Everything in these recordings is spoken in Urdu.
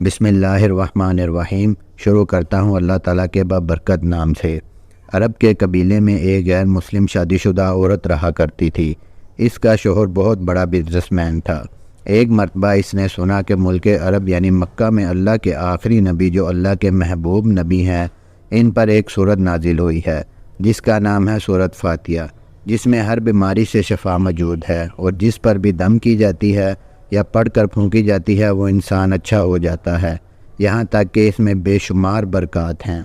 بسم اللہ الرحمن الرحیم۔ شروع کرتا ہوں اللہ تعالیٰ کے بابرکت نام سے۔ عرب کے قبیلے میں ایک غیر مسلم شادی شدہ عورت رہا کرتی تھی۔ اس کا شوہر بہت بڑا بزنس مین تھا۔ ایک مرتبہ اس نے سنا کہ ملک عرب یعنی مکہ میں اللہ کے آخری نبی جو اللہ کے محبوب نبی ہیں، ان پر ایک سورت نازل ہوئی ہے جس کا نام ہے سورت فاتحہ، جس میں ہر بیماری سے شفا موجود ہے، اور جس پر بھی دم کی جاتی ہے یا پڑھ کر پھونکی جاتی ہے وہ انسان اچھا ہو جاتا ہے، یہاں تک کہ اس میں بے شمار برکات ہیں۔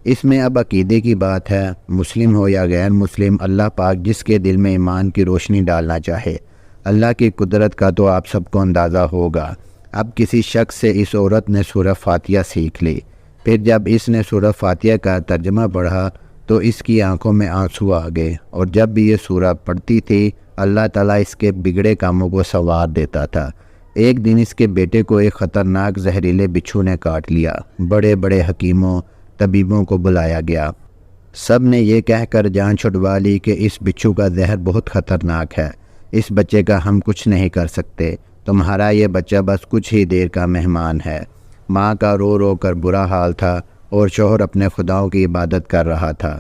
اس میں اب عقیدے کی بات ہے، مسلم ہو یا غیر مسلم، اللہ پاک جس کے دل میں ایمان کی روشنی ڈالنا چاہے۔ اللہ کی قدرت کا تو آپ سب کو اندازہ ہوگا۔ اب کسی شخص سے اس عورت نے سورہ فاتحہ سیکھ لی، پھر جب اس نے سورہ فاتحہ کا ترجمہ پڑھا تو اس کی آنکھوں میں آنسو آ گئے، اور جب بھی یہ سورہ پڑھتی تھی اللہ تعالیٰ اس کے بگڑے کاموں کو سنوار دیتا تھا۔ ایک دن اس کے بیٹے کو ایک خطرناک زہریلے بچھو نے کاٹ لیا۔ بڑے بڑے حکیموں طبیبوں کو بلایا گیا، سب نے یہ کہہ کر جان چھڑوا لی کہ اس بچھو کا زہر بہت خطرناک ہے، اس بچے کا ہم کچھ نہیں کر سکتے، تمہارا یہ بچہ بس کچھ ہی دیر کا مہمان ہے۔ ماں کا رو رو کر برا حال تھا، اور شوہر اپنے خداؤں کی عبادت کر رہا تھا،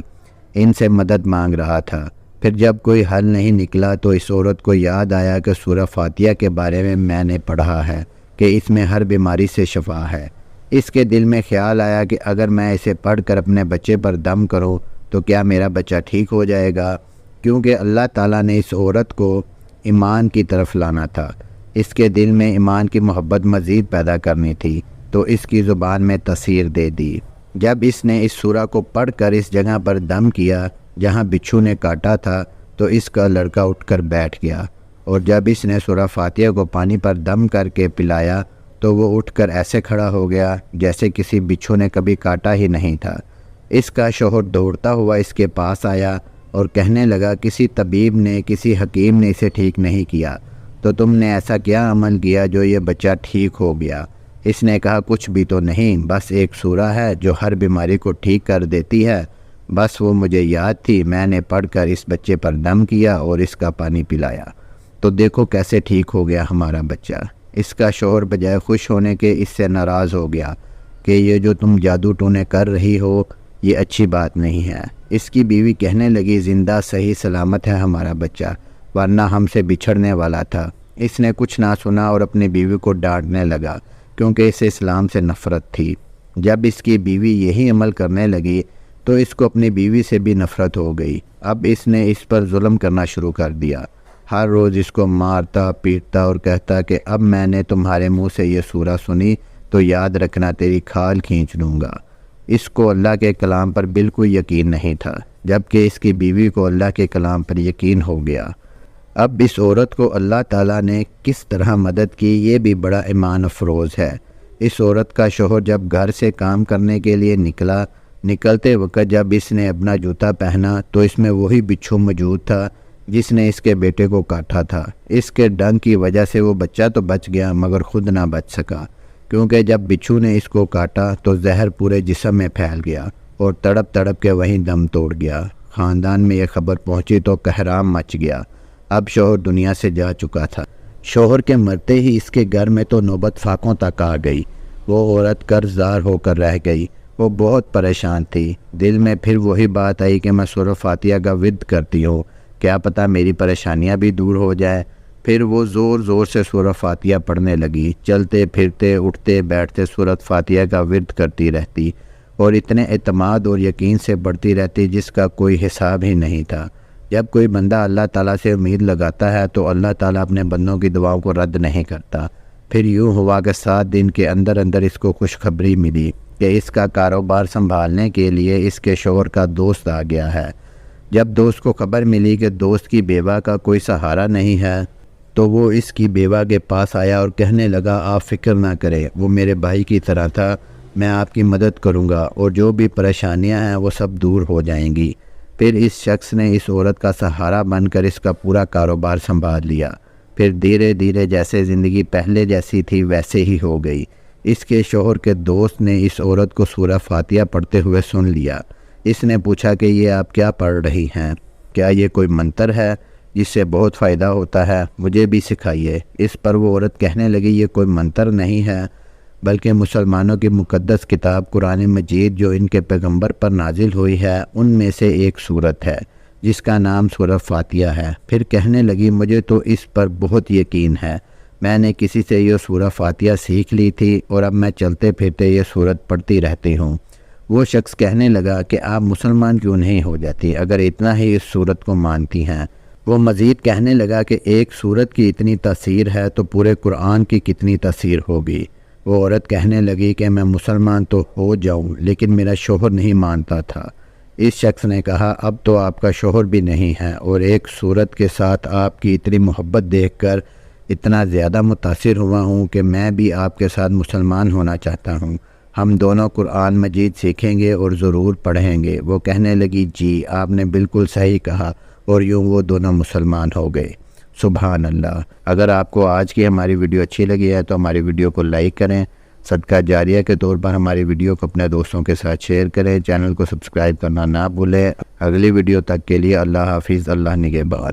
ان سے مدد مانگ رہا تھا۔ پھر جب کوئی حل نہیں نکلا تو اس عورت کو یاد آیا کہ سورہ فاتحہ کے بارے میں نے پڑھا ہے کہ اس میں ہر بیماری سے شفا ہے۔ اس کے دل میں خیال آیا کہ اگر میں اسے پڑھ کر اپنے بچے پر دم کروں تو کیا میرا بچہ ٹھیک ہو جائے گا، کیونکہ اللہ تعالیٰ نے اس عورت کو ایمان کی طرف لانا تھا۔ اس کے دل میں ایمان کی محبت مزید پیدا کرنی تھی، تو اس کی زبان میں تاثیر دے دی۔ جب اس نے اس سورہ کو پڑھ کر اس جگہ پر دم کیا جہاں بچھو نے کاٹا تھا تو اس کا لڑکا اٹھ کر بیٹھ گیا، اور جب اس نے سورہ فاتحہ کو پانی پر دم کر کے پلایا تو وہ اٹھ کر ایسے کھڑا ہو گیا جیسے کسی بچھو نے کبھی کاٹا ہی نہیں تھا۔ اس کا شوہر دوڑتا ہوا اس کے پاس آیا اور کہنے لگا، کسی طبیب نے کسی حکیم نے اسے ٹھیک نہیں کیا، تو تم نے ایسا کیا عمل کیا جو یہ بچہ ٹھیک ہو گیا؟ اس نے کہا، کچھ بھی تو نہیں، بس ایک سورہ ہے جو ہر بیماری کو ٹھیک کر دیتی ہے، بس وہ مجھے یاد تھی، میں نے پڑھ کر اس بچے پر دم کیا اور اس کا پانی پلایا، تو دیکھو کیسے ٹھیک ہو گیا ہمارا بچہ۔ اس کا شوہر بجائے خوش ہونے کے اس سے ناراض ہو گیا کہ یہ جو تم جادو ٹونے کر رہی ہو یہ اچھی بات نہیں ہے۔ اس کی بیوی کہنے لگی، زندہ صحیح سلامت ہے ہمارا بچہ، ورنہ ہم سے بچھڑنے والا تھا۔ اس نے کچھ نہ سنا اور اپنی بیوی کو ڈانٹنے لگا، کیونکہ اسے اسلام سے نفرت تھی۔ جب اس کی بیوی یہی عمل کرنے لگی تو اس کو اپنی بیوی سے بھی نفرت ہو گئی۔ اب اس نے اس پر ظلم کرنا شروع کر دیا، ہر روز اس کو مارتا پیٹتا اور کہتا کہ اب میں نے تمہارے منہ سے یہ سورہ سنی تو یاد رکھنا، تیری کھال کھینچ لوں گا۔ اس کو اللہ کے کلام پر بالکل یقین نہیں تھا، جبکہ اس کی بیوی کو اللہ کے کلام پر یقین ہو گیا۔ اب اس عورت کو اللہ تعالیٰ نے کس طرح مدد کی یہ بھی بڑا ایمان افروز ہے۔ اس عورت کا شوہر جب گھر سے کام کرنے کے لیے نکلتے وقت جب اس نے اپنا جوتا پہنا تو اس میں وہی بچھو موجود تھا جس نے اس کے بیٹے کو کاٹا تھا۔ اس کے ڈنگ کی وجہ سے وہ بچہ تو بچ گیا مگر خود نہ بچ سکا، کیونکہ جب بچھو نے اس کو کاٹا تو زہر پورے جسم میں پھیل گیا اور تڑپ تڑپ کے وہیں دم توڑ گیا۔ خاندان میں یہ خبر پہنچی تو قہرام مچ گیا۔ اب شوہر دنیا سے جا چکا تھا۔ شوہر کے مرتے ہی اس کے گھر میں تو نوبت فاقوں تک آ گئی۔ وہ عورت قرض دار ہو کر رہ گئی۔ وہ بہت پریشان تھی۔ دل میں پھر وہی بات آئی کہ میں سورہ فاتحہ کا ورد کرتی ہوں، کیا پتہ میری پریشانیاں بھی دور ہو جائے۔ پھر وہ زور زور سے سورہ فاتحہ پڑھنے لگی، چلتے پھرتے اٹھتے بیٹھتے سورہ فاتحہ کا ورد کرتی رہتی، اور اتنے اعتماد اور یقین سے پڑھتی رہتی جس کا کوئی حساب ہی نہیں تھا۔ جب کوئی بندہ اللہ تعالیٰ سے امید لگاتا ہے تو اللہ تعالیٰ اپنے بندوں کی دعاؤں کو رد نہیں کرتا۔ پھر یوں ہوا کہ 7 دن کے اندر اندر اس کو خوشخبری ملی کہ اس کا کاروبار سنبھالنے کے لیے اس کے شوہر کا دوست آ گیا ہے۔ جب دوست کو خبر ملی کہ دوست کی بیوہ کا کوئی سہارا نہیں ہے تو وہ اس کی بیوہ کے پاس آیا اور کہنے لگا، آپ فکر نہ کریں، وہ میرے بھائی کی طرح تھا، میں آپ کی مدد کروں گا اور جو بھی پریشانیاں ہیں وہ سب دور ہو جائیں گی۔ پھر اس شخص نے اس عورت کا سہارا بن کر اس کا پورا کاروبار سنبھال لیا۔ پھر دھیرے دھیرے جیسے زندگی پہلے جیسی تھی ویسے ہی ہو گئی۔ اس کے شوہر کے دوست نے اس عورت کو سورہ فاتحہ پڑھتے ہوئے سن لیا۔ اس نے پوچھا کہ یہ آپ کیا پڑھ رہی ہیں؟ کیا یہ کوئی منتر ہے جس سے بہت فائدہ ہوتا ہے؟ مجھے بھی سکھائیے۔ اس پر وہ عورت کہنے لگی، یہ کوئی منتر نہیں ہے، بلکہ مسلمانوں کی مقدس کتاب قرآن مجید جو ان کے پیغمبر پر نازل ہوئی ہے ان میں سے ایک صورت ہے جس کا نام سورہ فاتحہ ہے۔ پھر کہنے لگی مجھے تو اس پر بہت یقین ہے، میں نے کسی سے یہ سورہ فاتحہ سیکھ لی تھی اور اب میں چلتے پھرتے یہ سورت پڑھتی رہتی ہوں۔ وہ شخص کہنے لگا کہ آپ مسلمان کیوں نہیں ہو جاتی اگر اتنا ہی اس سورت کو مانتی ہیں؟ وہ مزید کہنے لگا کہ ایک سورت کی اتنی تاثیر ہے تو پورے قرآن کی کتنی تاثیر ہوگی۔ وہ عورت کہنے لگی کہ میں مسلمان تو ہو جاؤں لیکن میرا شوہر نہیں مانتا تھا۔ اس شخص نے کہا اب تو آپ کا شوہر بھی نہیں ہے اور ایک سورت کے ساتھ آپ کی اتنی محبت دیکھ کر اتنا زیادہ متاثر ہوا ہوں کہ میں بھی آپ کے ساتھ مسلمان ہونا چاہتا ہوں۔ ہم دونوں قرآن مجید سیکھیں گے اور ضرور پڑھیں گے۔ وہ کہنے لگی جی آپ نے بالکل صحیح کہا، اور یوں وہ دونوں مسلمان ہو گئے۔ سبحان اللہ۔ اگر آپ کو آج کی ہماری ویڈیو اچھی لگی ہے تو ہماری ویڈیو کو لائک کریں، صدقہ جاریہ کے طور پر ہماری ویڈیو کو اپنے دوستوں کے ساتھ شیئر کریں، چینل کو سبسکرائب کرنا نہ بھولیں۔ اگلی ویڈیو تک کے لیے اللہ حافظ، اللہ نگہبان۔